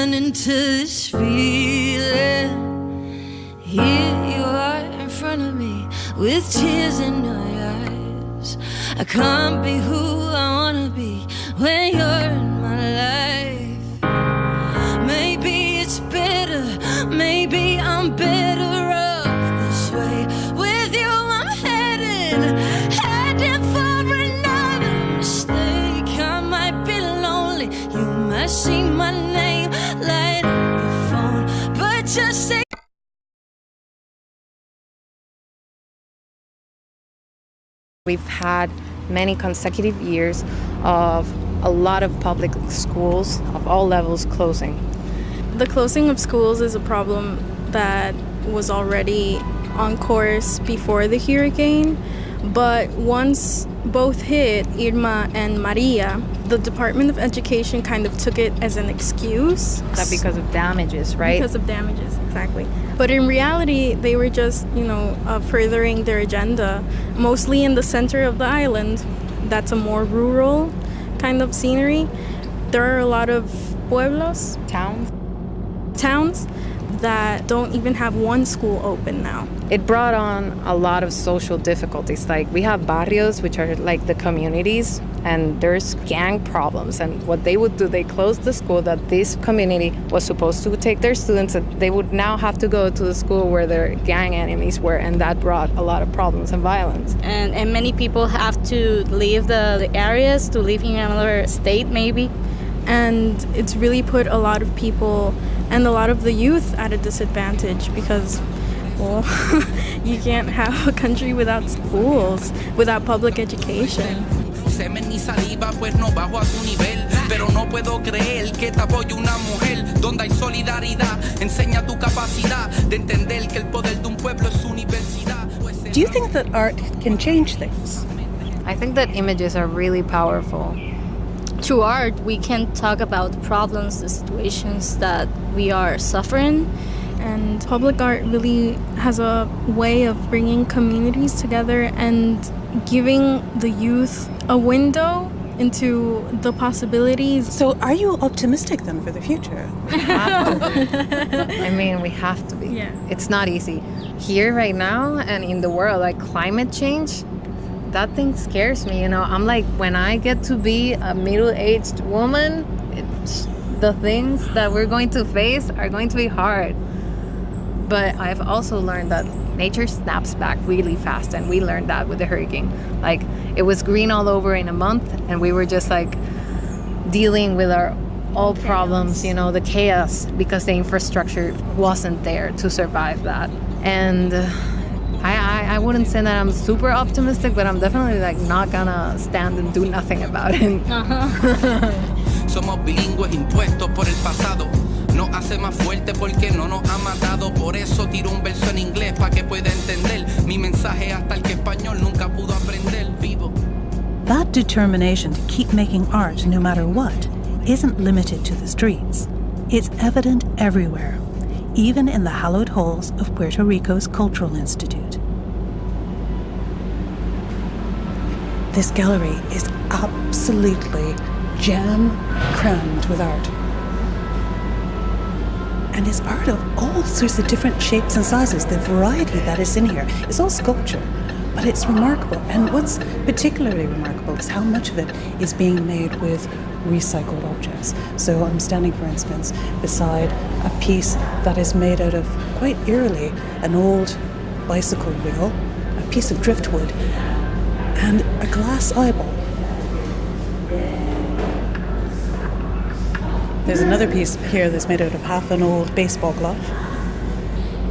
running to this feeling. Here you are in front of me with tears in your eyes. I can't be who I wanna be when you're in my life. Maybe it's better, maybe I'm better off this way. With you I'm heading for another mistake. I might be lonely, you might see my name light up your phone, but just say we've had many consecutive years of a lot of public schools of all levels closing. The closing of schools is a problem that was already on course before the hurricane, but once both hit, Irma and Maria, the Department of Education kind of took it as an excuse. That because of damages, right? Because of damages, exactly. But in reality, they were just, furthering their agenda, mostly in the center of the island. That's a more rural kind of scenery. There are a lot of pueblos, towns that don't even have one school open now. It brought on a lot of social difficulties. Like we have barrios, which are like the communities, and there's gang problems. And what they would do, they closed the school that this community was supposed to take their students, and they would now have to go to the school where their gang enemies were, and that brought a lot of problems and violence. And many people have to leave the areas to live in another state maybe. And it's really put a lot of people and a lot of the youth at a disadvantage because, well, you can't have a country without schools, without public education. Semen ni saliva, pues no bajo a tu nivel. Pero no puedo creer que te apoye una mujer. Donde hay solidaridad, enseña tu capacidad de entender que el poder de un pueblo es su universidad. Do you think that art can change things? I think that images are really powerful. Through art, we can talk about problems, the situations that we are suffering. And public art really has a way of bringing communities together and giving the youth a window into the possibilities. So are you optimistic then for the future? I mean, we have to be. Yeah. It's not easy. Here right now and in the world, like climate change, that thing scares me, I'm like, when I get to be a middle-aged woman, the things that we're going to face are going to be hard. But I've also learned that nature snaps back really fast, and we learned that with the hurricane. Like, it was green all over in a month, and we were just like dealing with our all problems, the chaos, because the infrastructure wasn't there to survive that. And I wouldn't say that I'm super optimistic, but I'm definitely like not gonna stand and do nothing about it. Somos bilingües impuestos por el pasado. Nos hace más fuerte porque no nos ha matado. Por eso tiro un verso en inglés para que pueda entender mi mensaje hasta el que español nunca pudo aprender. Vivo. That determination to keep making art no matter what isn't limited to the streets. It's evident everywhere, even in the hallowed halls of Puerto Rico's Cultural Institute. This gallery is absolutely jam-crammed with art. And it's art of all sorts of different shapes and sizes. The variety that is in here is all sculpture, but it's remarkable. And what's particularly remarkable is how much of it is being made with recycled objects. So I'm standing, for instance, beside a piece that is made out of, quite eerily, an old bicycle wheel, a piece of driftwood, and a glass eyeball. There's another piece here that's made out of half an old baseball glove.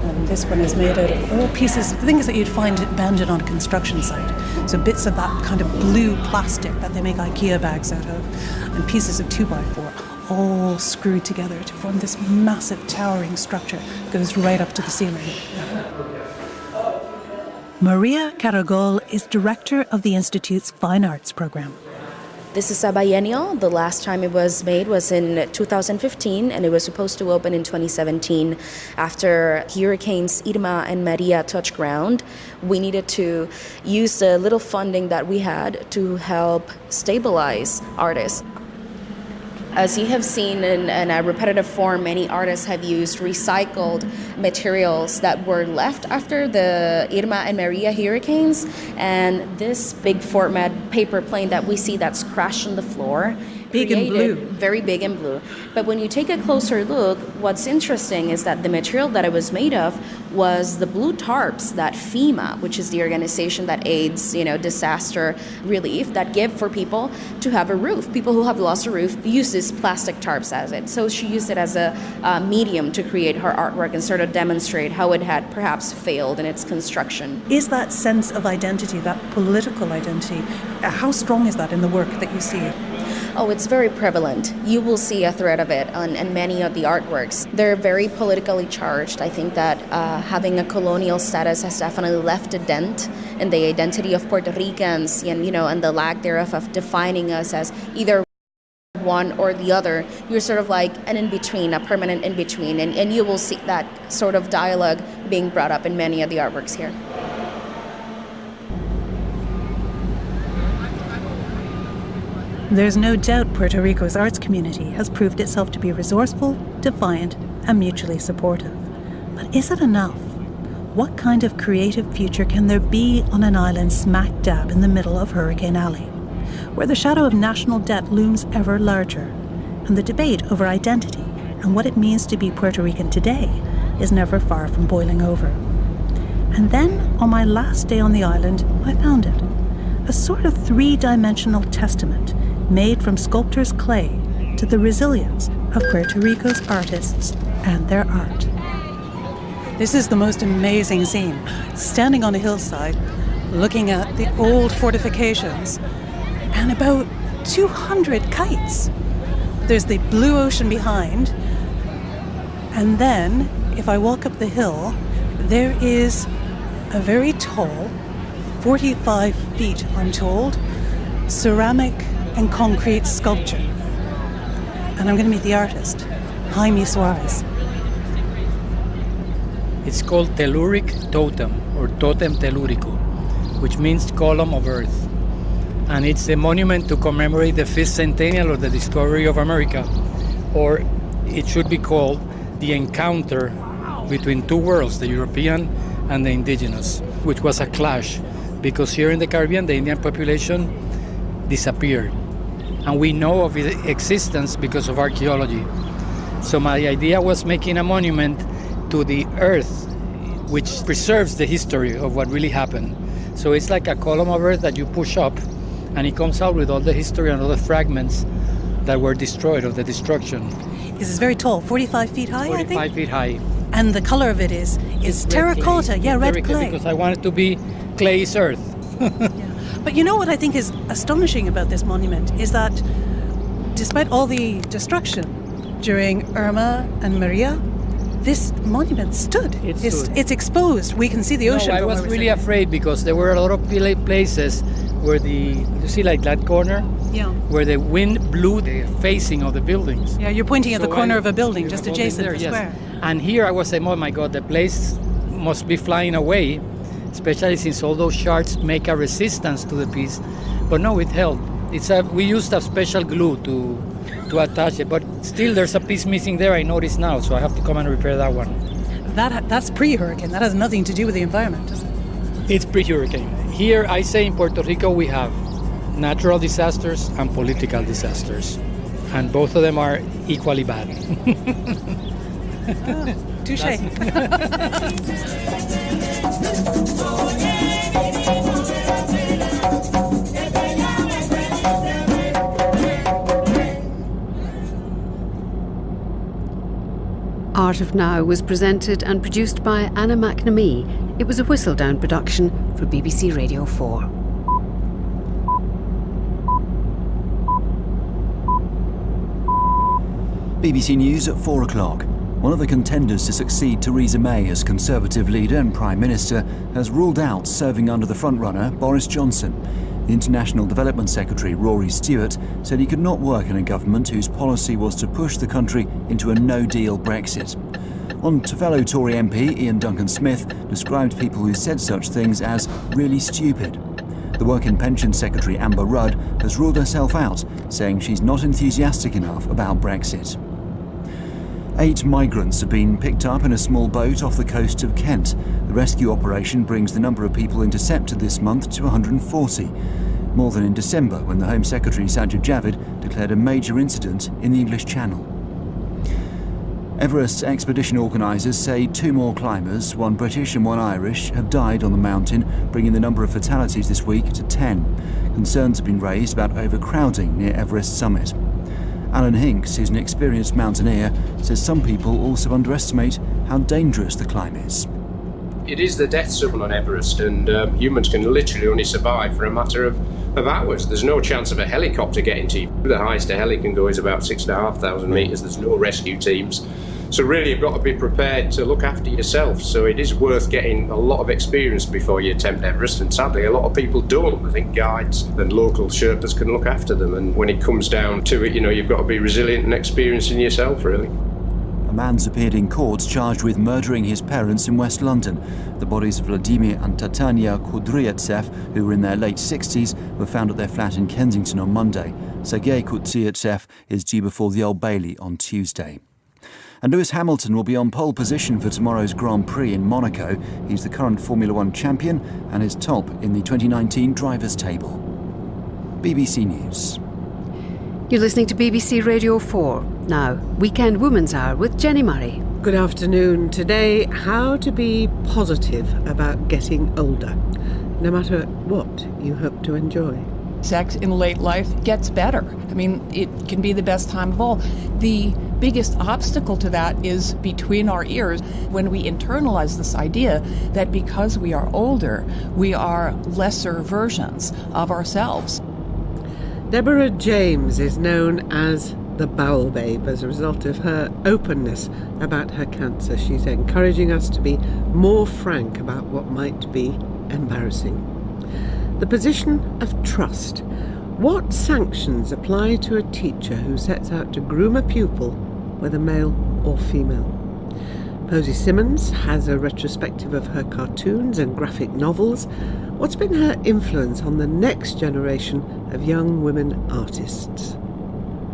And this one is made out of all pieces, things that you'd find abandoned on a construction site. So bits of that kind of blue plastic that they make IKEA bags out of, and pieces of 2x4, all screwed together to form this massive towering structure that goes right up to the ceiling. Maria Caragol is director of the Institute's Fine Arts program. This is a biennial. The last time it was made was in 2015, and it was supposed to open in 2017. After Hurricanes Irma and Maria touched ground, we needed to use the little funding that we had to help stabilize artists. As you have seen in a repetitive form, many artists have used recycled materials that were left after the Irma and Maria hurricanes. And this big format paper plane that we see that's crashed on the floor, Big and blue. very big and blue. But when you take a closer look, what's interesting is that the material that it was made of was the blue tarps that FEMA, which is the organization that aids, disaster relief, that give for people to have a roof. People who have lost a roof use these plastic tarps as it. So she used it as a medium to create her artwork and sort of demonstrate how it had perhaps failed in its construction. Is that sense of identity, that political identity, how strong is that in the work that you see? Oh, it's very prevalent. You will see a thread of it on many of the artworks. They're very politically charged. I think that having a colonial status has definitely left a dent in the identity of Puerto Ricans and the lack thereof of defining us as either one or the other. You're sort of like an in-between, a permanent in-between, and you will see that sort of dialogue being brought up in many of the artworks here. There's no doubt Puerto Rico's arts community has proved itself to be resourceful, defiant, and mutually supportive. But is it enough? What kind of creative future can there be on an island smack dab in the middle of Hurricane Alley, where the shadow of national debt looms ever larger, and the debate over identity and what it means to be Puerto Rican today is never far from boiling over? And then, on my last day on the island, I found it. A sort of three-dimensional testament made from sculptor's clay to the resilience of Puerto Rico's artists and their art. This is the most amazing scene. Standing on a hillside, looking at the old fortifications, and about 200 kites. There's the blue ocean behind, and then, if I walk up the hill, there is a very tall, 45 feet, I'm told, ceramic and concrete sculpture. And I'm going to meet the artist, Jaime Suarez. It's called Telluric Totem, or Totem Tellurico, which means column of earth. And it's a monument to commemorate the 5th centennial of the discovery of America, or it should be called the encounter between two worlds, the European and the indigenous, which was a clash, because here in the Caribbean, the Indian population disappeared. And we know of its existence because of archaeology. So my idea was making a monument to the earth, which preserves the history of what really happened. So it's like a column of earth that you push up, and it comes out with all the history and all the fragments that were destroyed, of the destruction. This is very tall, 45 feet high, 45 I think? feet high. And the color of it is terracotta, red clay. Because I want it to be clay's earth. But you know what I think is astonishing about this monument is that despite all the destruction during Irma and Maria, this monument stood. It's exposed. We can see the ocean. I was really afraid because there were a lot of places where you see like that corner? Yeah. Where the wind blew the facing of the buildings. Yeah, you're pointing at the corner of a building just adjacent to the square. And here I was saying, oh my God, the place must be flying away, especially since all those shards make a resistance to the piece. But no, it held. We used a special glue to attach it, but still there's a piece missing there, I notice now, so I have to come and repair that one. That's pre-hurricane. That has nothing to do with the environment, does it? It's pre-hurricane. Here, I say in Puerto Rico, we have natural disasters and political disasters, and both of them are equally bad. Touché. Art of Now was presented and produced by Anna McNamee. It was a Whistledown production for BBC Radio 4. BBC News at 4 o'clock. One of the contenders to succeed Theresa May as Conservative leader and Prime Minister has ruled out serving under the frontrunner Boris Johnson. The International Development Secretary Rory Stewart said he could not work in a government whose policy was to push the country into a no-deal Brexit. On to fellow Tory MP Ian Duncan Smith described people who said such things as really stupid. The Work and Pensions Secretary Amber Rudd has ruled herself out, saying she's not enthusiastic enough about Brexit. 8 migrants have been picked up in a small boat off the coast of Kent. The rescue operation brings the number of people intercepted this month to 140, more than in December when the Home Secretary Sajid Javid declared a major incident in the English Channel. Everest expedition organisers say 2 more climbers, 1 British and 1 Irish, have died on the mountain, bringing the number of fatalities this week to 10. Concerns have been raised about overcrowding near Everest summit. Alan Hinks, who's an experienced mountaineer, says some people also underestimate how dangerous the climb is. It is the death zone on Everest, and humans can literally only survive for a matter of hours. There's no chance of a helicopter getting to you. The highest a heli can go is about 6,500 metres. There's no rescue teams. So really you've got to be prepared to look after yourself. So it is worth getting a lot of experience before you attempt Everest, and sadly a lot of people don't. I think guides and local Sherpas can look after them, and when it comes down to it, you've got to be resilient and experienced in yourself, really. A man's appeared in court charged with murdering his parents in West London. The bodies of Vladimir and Tatania Kudryavtsev, who were in their late 60s, were found at their flat in Kensington on Monday. Sergei Kudryavtsev is due before the Old Bailey on Tuesday. And Lewis Hamilton will be on pole position for tomorrow's Grand Prix in Monaco. He's the current Formula One champion and is top in the 2019 drivers' table. BBC News. You're listening to BBC Radio 4. Now, Weekend Women's Hour with Jenny Murray. Good afternoon. Today, how to be positive about getting older, no matter what you hope to enjoy. Sex in late life gets better. I mean, it can be the best time of all. The biggest obstacle to that is between our ears when we internalize this idea that because we are older, we are lesser versions of ourselves. Deborah James is known as the Bowel Babe as a result of her openness about her cancer. She's encouraging us to be more frank about what might be embarrassing. The position of trust. What sanctions apply to a teacher who sets out to groom a pupil, whether male or female? Posy Simmons has a retrospective of her cartoons and graphic novels. What's been her influence on the next generation of young women artists?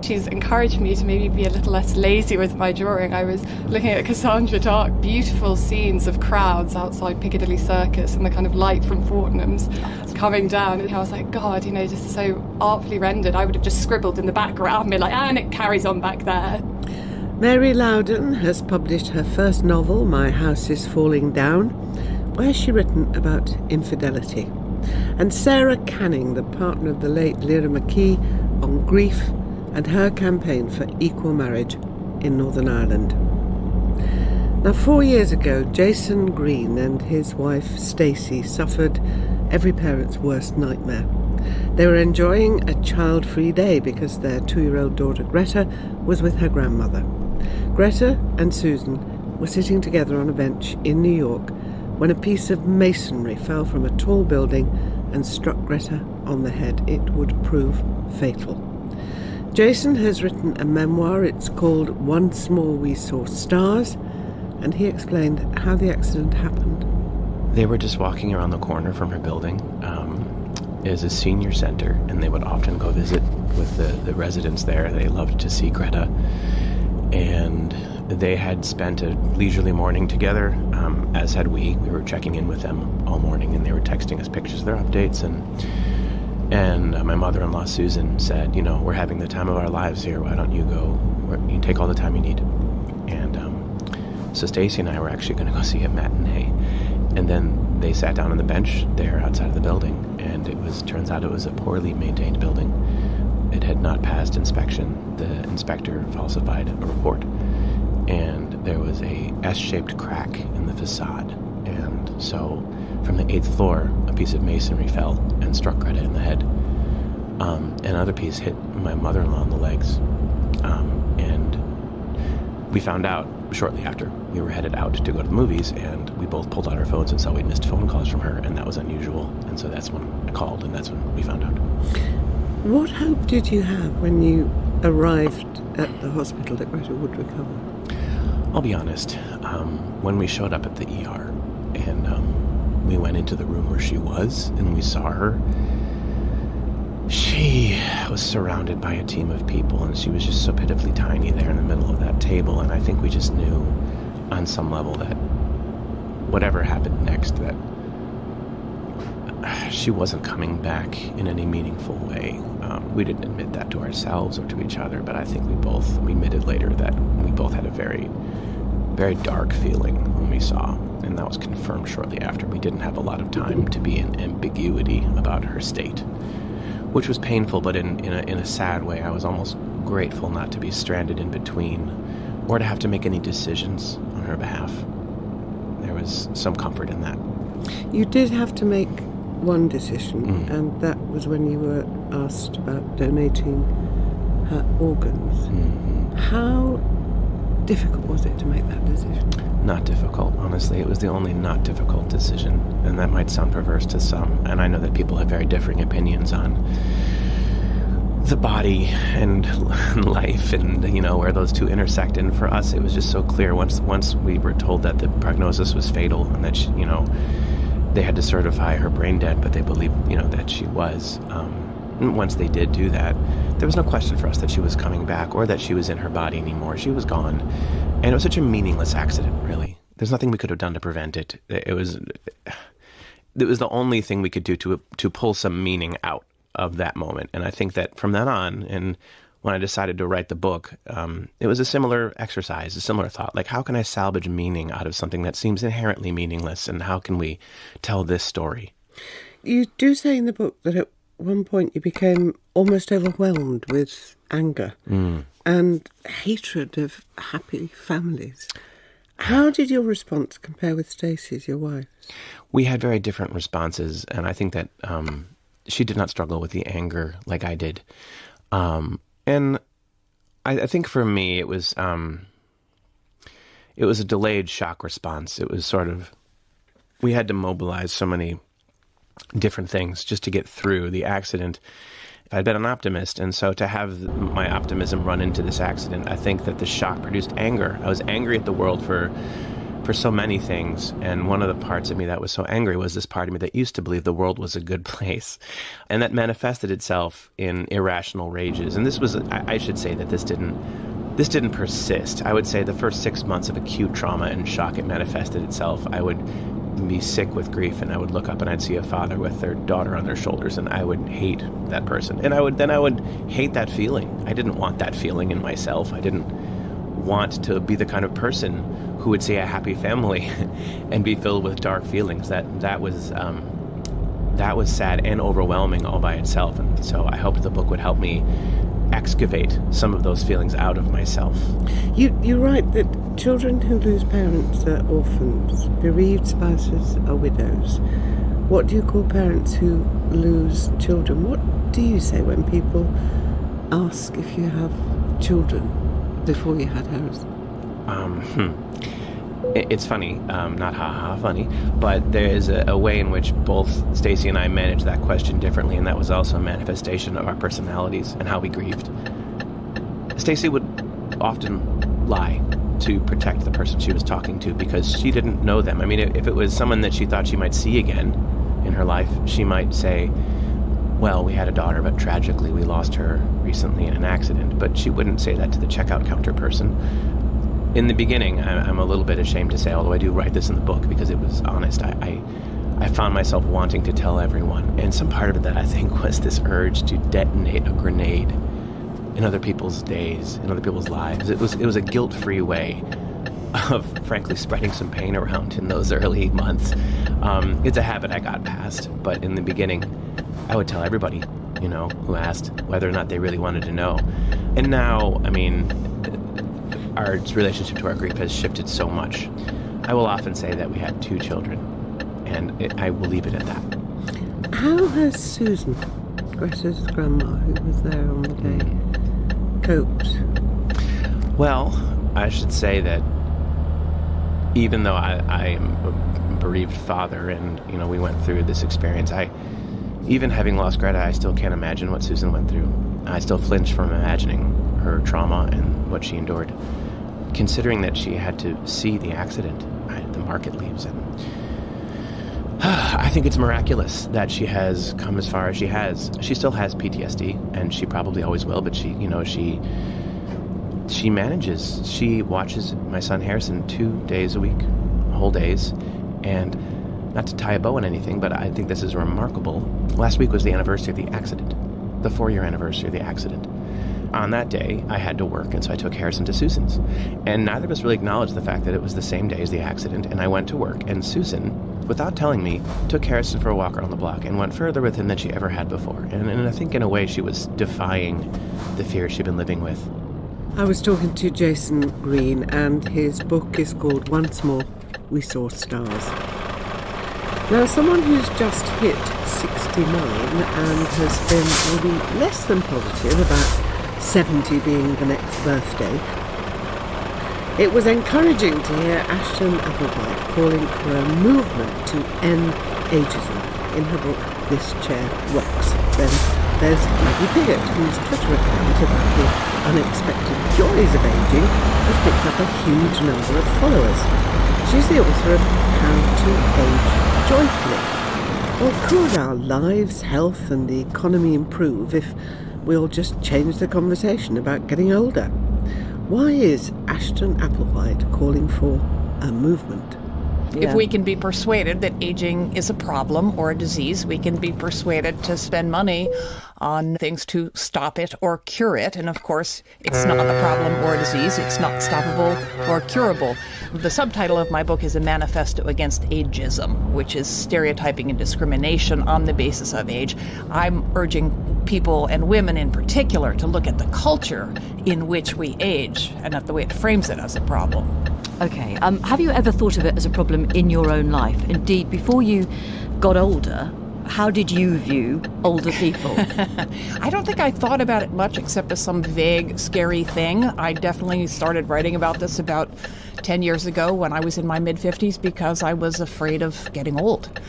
She's encouraged me to maybe be a little less lazy with my drawing. I was looking at Cassandra Dark, beautiful scenes of crowds outside Piccadilly Circus and the kind of light from Fortnum's coming down. And I was like, God, just so artfully rendered. I would have just scribbled in the background, be like, and it carries on back there. Mary Loudon has published her first novel, My House is Falling Down, where she's written about infidelity. And Sarah Canning, the partner of the late Lyra McKee, on grief and her campaign for equal marriage in Northern Ireland. Now, 4 years ago, Jason Green and his wife Stacey suffered every parent's worst nightmare. They were enjoying a child-free day because their 2-year-old daughter Greta was with her grandmother. Greta and Susan were sitting together on a bench in New York when a piece of masonry fell from a tall building and struck Greta on the head. It would prove fatal. Jason has written a memoir. It's called Once More We Saw Stars, and he explained how the accident happened. They were just walking around the corner from her building. Is a senior center, and they would often go visit with the residents there. They loved to see Greta, and they had spent a leisurely morning together, as had we. We were checking in with them all morning, and they were texting us pictures of their updates, and my mother-in-law Susan said, we're having the time of our lives here. Why don't you go? You can take all the time you need. And so Stacey and I were actually going to go see a matinee, and then they sat down on the bench there outside of the building, and turns out it was a poorly maintained building. It had not passed inspection. The inspector falsified a report, and there was a S-shaped crack in the facade. And so from the 8th floor, a piece of masonry fell and struck Greta in the head. Another piece hit my mother-in-law in the legs. And we found out shortly after we were headed out to go to the movies, and we both pulled out our phones and saw we'd missed phone calls from her, and that was unusual. And so that's when I called, and that's when we found out. What hope did you have when you arrived at the hospital that Greta would recover? I'll be honest. When we showed up at the ER and we went into the room where she was and we saw her, she was surrounded by a team of people, and she was just so pitifully tiny there in the middle of that table. And I think we just knew on some level that whatever happened next, that she wasn't coming back in any meaningful way. We didn't admit that to ourselves or to each other, but I think we admitted later that we both had a very, very dark feeling when we saw, and that was confirmed shortly after. We didn't have a lot of time to be in ambiguity about her state, which was painful, but in a sad way. I was almost grateful not to be stranded in between or to have to make any decisions on her behalf. There was some comfort in that. You did have to make one decision, and that was when you were asked about donating her organs. How difficult was it to make that decision? Not difficult, honestly. It was the only not difficult decision, and that might sound perverse to some, and I know that people have very differing opinions on the body and life and, where those two intersect. And for us, it was just so clear once we were told that the prognosis was fatal and that, they had to certify her brain dead, but they believed, that she was. Once they did do that, there was no question for us that she was coming back or that she was in her body anymore. She was gone. And it was such a meaningless accident, really. There's nothing we could have done to prevent it. It was the only thing we could do to pull some meaning out of that moment. And I think that from then on, and when I decided to write the book, it was a similar exercise, a similar thought. Like, how can I salvage meaning out of something that seems inherently meaningless? And how can we tell this story? You do say in the book that at one point you became almost overwhelmed with anger and hatred of happy families. How did your response compare with Stacey's, your wife? We had very different responses, and I think that she did not struggle with the anger like I did. And I think for me, it was a delayed shock response. It was sort of, we had to mobilize so many different things just to get through the accident. I'd been an optimist, and so to have my optimism run into this accident, I think that the shock produced anger. I was angry at the world for so many things, and one of the parts of me that was so angry was this part of me that used to believe the world was a good place, and that manifested itself in irrational rages. And this was, I should say that this didn't persist. I would say the first 6 months of acute trauma and shock, it manifested itself. I would be sick with grief, and I would look up and I'd see a father with their daughter on their shoulders, and I would hate that person, and I would hate that feeling. I didn't want that feeling in myself. I didn't want to be the kind of person who would see a happy family and be filled with dark feelings. That was sad and overwhelming all by itself. And so I hoped the book would help me excavate some of those feelings out of myself. You write that children who lose parents are orphans, bereaved spouses are widows. What do you call parents who lose children? What do you say when people ask if you have children before you had hers? It's funny, not ha-ha funny, but there is a way in which both Stacey and I managed that question differently, and that was also a manifestation of our personalities and how we grieved. Stacey would often lie to protect the person she was talking to because she didn't know them. I mean, if it was someone that she thought she might see again in her life, she might say, well, we had a daughter, but tragically we lost her recently in an accident. But she wouldn't say that to the checkout counter person. In the beginning, I'm a little bit ashamed to say, although I do write this in the book because it was honest, I found myself wanting to tell everyone. And some part of it that I think was this urge to detonate a grenade in other people's days, in other people's lives. It was a guilt-free way of, frankly, spreading some pain around in those early months. It's a habit I got past, but in the beginning, I would tell everybody, who asked whether or not they really wanted to know. And now, I mean, our relationship to our grief has shifted so much. I will often say that we had 2 children, and I will leave it at that. How has Susan, Greta's grandma, who was there on the day, coped? Well, I should say that even though I am a bereaved father and, we went through this experience, even having lost Greta, I still can't imagine what Susan went through. I still flinch from imagining her trauma and what she endured, considering that she had to see the accident, the market leaves, and I think it's miraculous that she has come as far as she has. She still has PTSD, and she probably always will, but she manages. She watches my son Harrison 2 days a week, whole days, and not to tie a bow on anything, but I think this is remarkable. Last week was the anniversary of the accident, the 4-year anniversary of the accident. On that day, I had to work, and so I took Harrison to Susan's. And neither of us really acknowledged the fact that it was the same day as the accident, and I went to work, and Susan, without telling me, took Harrison for a walk around the block and went further with him than she ever had before. And I think in a way she was defying the fear she'd been living with. I was talking to Jason Green, and his book is called Once More We Saw Stars. Now, someone who's just hit 69 and has been maybe less than positive about 70 being the next birthday, it was encouraging to hear Ashton Applewhite calling for a movement to end ageism in her book This Chair Rocks. Then there's Maggie Piggott, whose Twitter account about the unexpected joys of aging has picked up a huge number of followers. She's the author of How to Age Joyfully. Well, could our lives, health and the economy improve if we all just change the conversation about getting older? Why is Ashton Applewhite calling for a movement? If we can be persuaded that aging is a problem or a disease, we can be persuaded to spend money on things to stop it or cure it. And of course, it's not a problem or a disease. It's not stoppable or curable. The subtitle of my book is A Manifesto Against Ageism, which is stereotyping and discrimination on the basis of age. I'm urging people, and women in particular, to look at the culture in which we age and at the way it frames it as a problem. Okay. Have you ever thought of it as a problem in your own life? Indeed, before you got older, how did you view older people? I don't think I thought about it much except as some vague, scary thing. I definitely started writing about this about 10 years ago when I was in my mid-50s because I was afraid of getting old.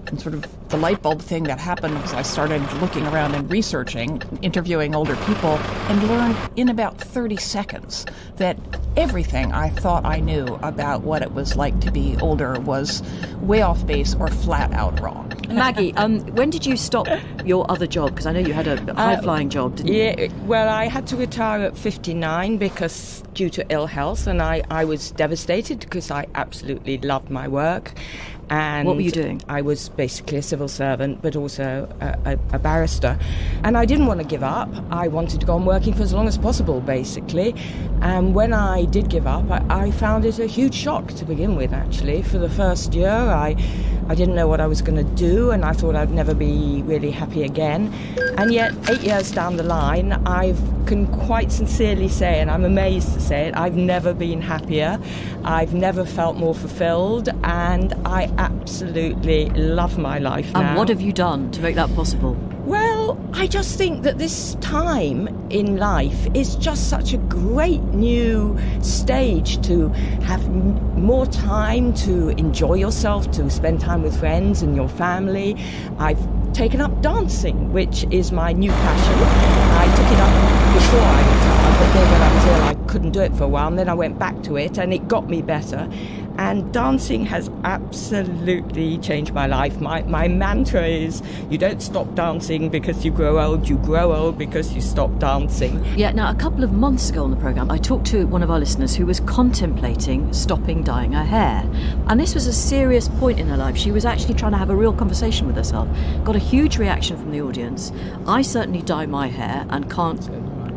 And sort of the light bulb thing that happened was I started looking around and researching, interviewing older people, and learned in about 30 seconds that everything I thought I knew about what it was like to be older was way off base or flat out wrong. Maggie, when did you stop your other job? Because I know you had a high-flying job, didn't you? Yeah, well, I had to retire at 59 because due to ill health, and I was devastated because I absolutely loved my work. And what were you doing? I was basically a civil servant, but also a barrister. And I didn't want to give up. I wanted to go on working for as long as possible, basically. And when I did give up, I found it a huge shock to begin with, actually. For the first year, I didn't know what I was going to do, and I thought I'd never be really happy again. And yet, 8 years down the line, I can quite sincerely say, and I'm amazed to say it, I've never been happier. I've never felt more fulfilled, and I absolutely love my life now. And what have you done to make that possible? Well, I just think that this time in life is just such a great new stage to have more time to enjoy yourself, to spend time with friends and your family. I've taken up dancing, which is my new passion. I took it up before I retired, but then when I was ill, I couldn't do it for a while, and then I went back to it, and it got me better. And dancing has absolutely changed my life. My mantra is, you don't stop dancing because you grow old because you stop dancing. Yeah, now a couple of months ago on the programme, I talked to one of our listeners who was contemplating stopping dyeing her hair. And this was a serious point in her life. She was actually trying to have a real conversation with herself. Got a huge reaction from the audience. I certainly dye my hair and can't...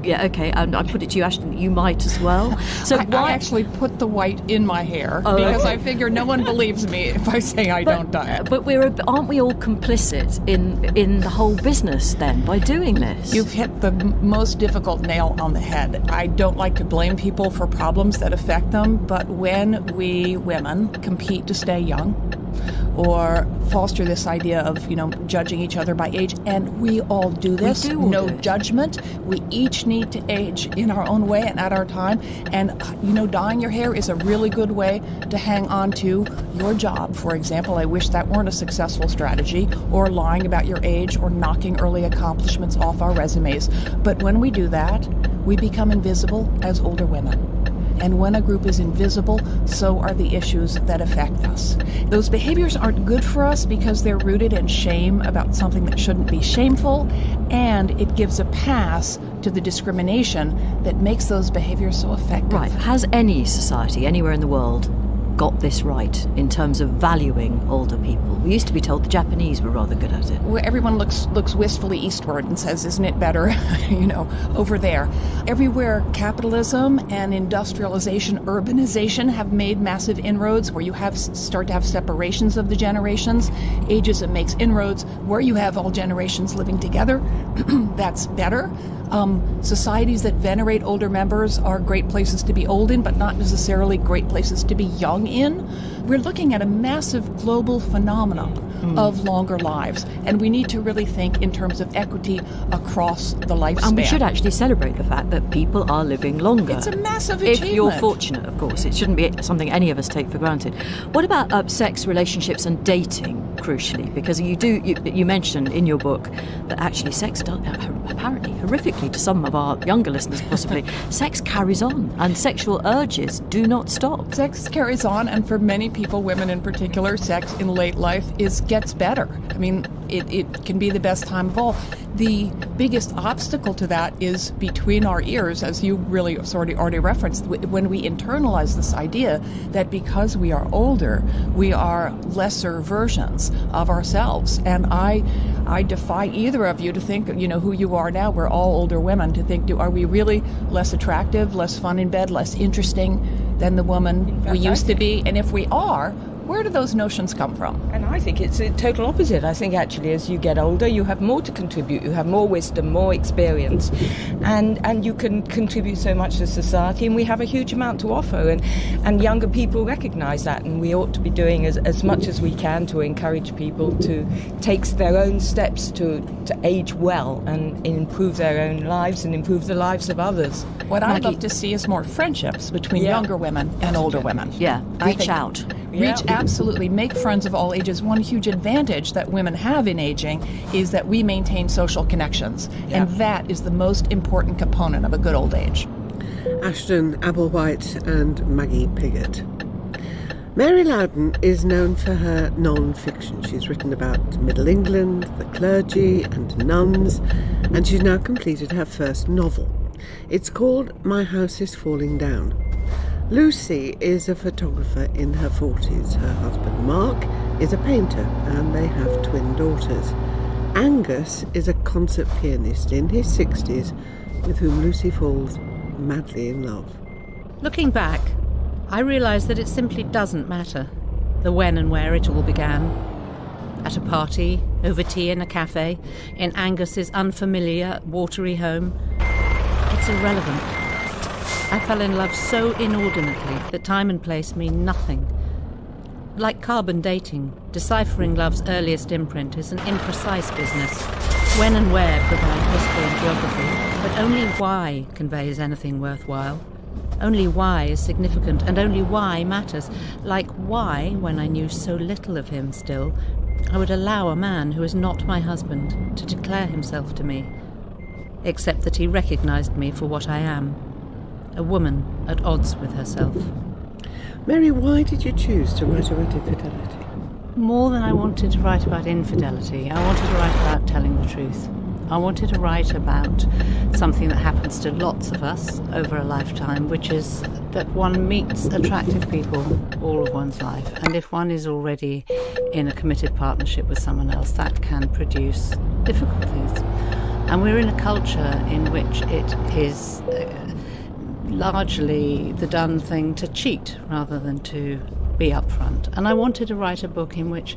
Yeah, okay, and I put it to you, Ashton, you might as well. So I actually put the white in my hair because I figure no one believes me if I say I don't dye it. But aren't we all complicit in the whole business then by doing this? You've hit the most difficult nail on the head. I don't like to blame people for problems that affect them, but when we women compete to stay young, or foster this idea of, judging each other by age. And we all do this. No judgment. We each need to age in our own way and at our time. And, dyeing your hair is a really good way to hang on to your job. For example, I wish that weren't a successful strategy, or lying about your age, or knocking early accomplishments off our resumes. But when we do that, we become invisible as older women. And when a group is invisible, so are the issues that affect us. Those behaviors aren't good for us because they're rooted in shame about something that shouldn't be shameful, and it gives a pass to the discrimination that makes those behaviors so effective. Right. Has any society anywhere in the world got this right in terms of valuing older people? We used to be told the Japanese were rather good at it. Where everyone looks wistfully eastward and says, isn't it better, over there? Everywhere capitalism and industrialization, urbanization have made massive inroads, where you start to have separations of the generations. Ageism makes inroads where you have all generations living together. That's better. Societies that venerate older members are great places to be old in, but not necessarily great places to be young in. We're looking at a massive global phenomenon of longer lives, and we need to really think in terms of equity across the lifespan. And we should actually celebrate the fact that people are living longer. It's a massive achievement. If you're fortunate, of course. It shouldn't be something any of us take for granted. What about sex, relationships and dating, crucially? Because you mentioned in your book that actually sex does, apparently, horrifically to some of our younger listeners possibly, sex carries on and sexual urges do not stop. Sex carries on, and for many people, women in particular, sex in late life gets better. I mean, it can be the best time of all. The biggest obstacle to that is between our ears, as you really sort of already referenced, when we internalize this idea that because we are older, we are lesser versions of ourselves. And I defy either of you to think, who you are now. We're all older women, to think, are we really less attractive, less fun in bed, less interesting than the woman we used to be? And if we are, where do those notions come from? And I think it's the total opposite. I think actually as you get older, you have more to contribute. You have more wisdom, more experience, and you can contribute so much to society, and we have a huge amount to offer. And younger people recognise that, and we ought to be doing as much as we can to encourage people to take their own steps to age well and improve their own lives and improve the lives of others. What I'd love to see is more friendships between younger women and older women. Yeah, reach out. Absolutely. Make friends of all ages. One huge advantage that women have in aging is that we maintain social connections. Yeah. And that is the most important component of a good old age. Ashton Applewhite and Maggie Piggott. Mary Loudon is known for her non-fiction. She's written about Middle England, the clergy and nuns, and she's now completed her first novel. It's called My House is Falling Down. Lucy is a photographer in her 40s. Her husband Mark is a painter, and they have twin daughters. Angus is a concert pianist in his 60s with whom Lucy falls madly in love. Looking back, I realise that it simply doesn't matter the when and where it all began. At a party, over tea in a cafe, in Angus's unfamiliar, watery home. It's irrelevant. I fell in love so inordinately that time and place mean nothing. Like carbon dating, deciphering love's earliest imprint is an imprecise business. When and where provide history and geography, but only why conveys anything worthwhile. Only why is significant, and only why matters. Like why, when I knew so little of him still, I would allow a man who is not my husband to declare himself to me, except that he recognised me for what I am. A woman at odds with herself. Mary, why did you choose to write about infidelity? More than I wanted to write about infidelity, I wanted to write about telling the truth. I wanted to write about something that happens to lots of us over a lifetime, which is that one meets attractive people all of one's life. And if one is already in a committed partnership with someone else, that can produce difficulties. And we're in a culture in which it is largely the done thing to cheat rather than to be upfront. And I wanted to write a book in which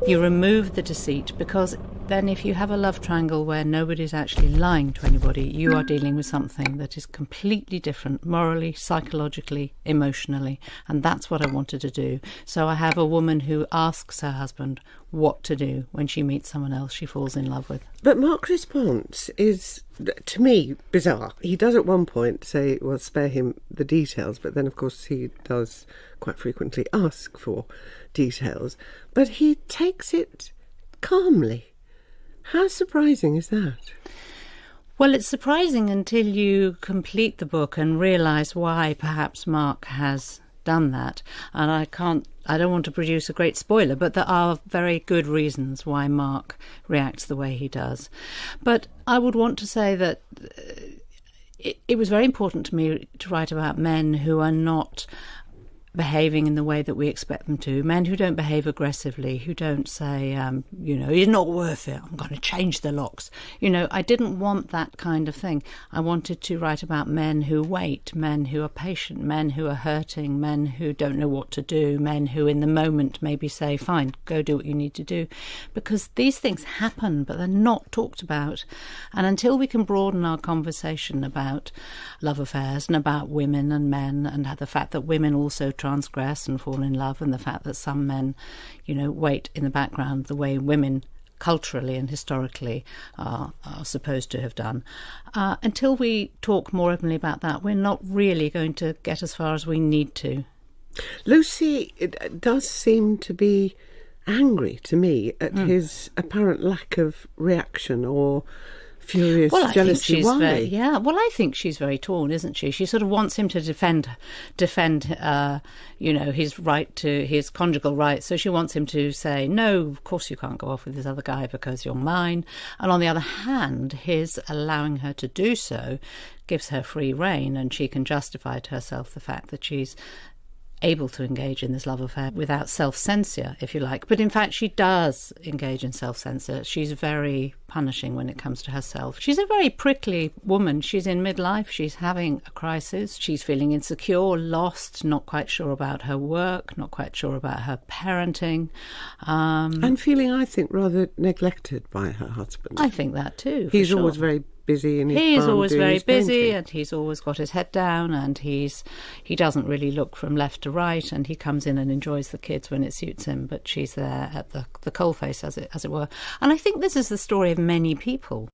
you remove the deceit, because then if you have a love triangle where nobody's actually lying to anybody, you are dealing with something that is completely different morally, psychologically, emotionally. And that's what I wanted to do. So I have a woman who asks her husband what to do when she meets someone else she falls in love with. But Mark's response is, to me, bizarre. He does at one point say, well, spare him the details, but then, of course, he does quite frequently ask for details. But he takes it calmly. How surprising is that? Well, it's surprising until you complete the book and realise why perhaps Mark has done that. And I don't want to produce a great spoiler, but there are very good reasons why Mark reacts the way he does. But I would want to say that it was very important to me to write about men who are not behaving in the way that we expect them to, men who don't behave aggressively, who don't say, you're not worth it, I'm going to change the locks. I didn't want that kind of thing. I wanted to write about men who wait, men who are patient, men who are hurting, men who don't know what to do, men who in the moment maybe say, fine, go do what you need to do. Because these things happen, but they're not talked about. And until we can broaden our conversation about love affairs and about women and men and the fact that women also transgress and fall in love, and the fact that some men, wait in the background the way women culturally and historically are supposed to have done. Until we talk more openly about that, we're not really going to get as far as we need to. Lucy does seem to be angry to me at his apparent lack of reaction or furious jealousy. Why? I think she's very torn, isn't she? She sort of wants him to defend his right to his conjugal rights. So she wants him to say, no, of course you can't go off with this other guy because you're mine. And on the other hand, his allowing her to do so gives her free rein, and she can justify to herself the fact that she's able to engage in this love affair without self-censure, if you like. But in fact, she does engage in self-censure. She's very punishing when it comes to herself. She's a very prickly woman. She's in midlife. She's having a crisis. She's feeling insecure, lost, not quite sure about her work, not quite sure about her parenting. And feeling, I think, rather neglected by her husband. I think that too. He's always very busy in his He's farm always doing very his busy, painting. and he's always got his head down, and he doesn't really look from left to right, and he comes in and enjoys the kids when it suits him, but she's there at the coalface, as it were. And I think this is the story of many people.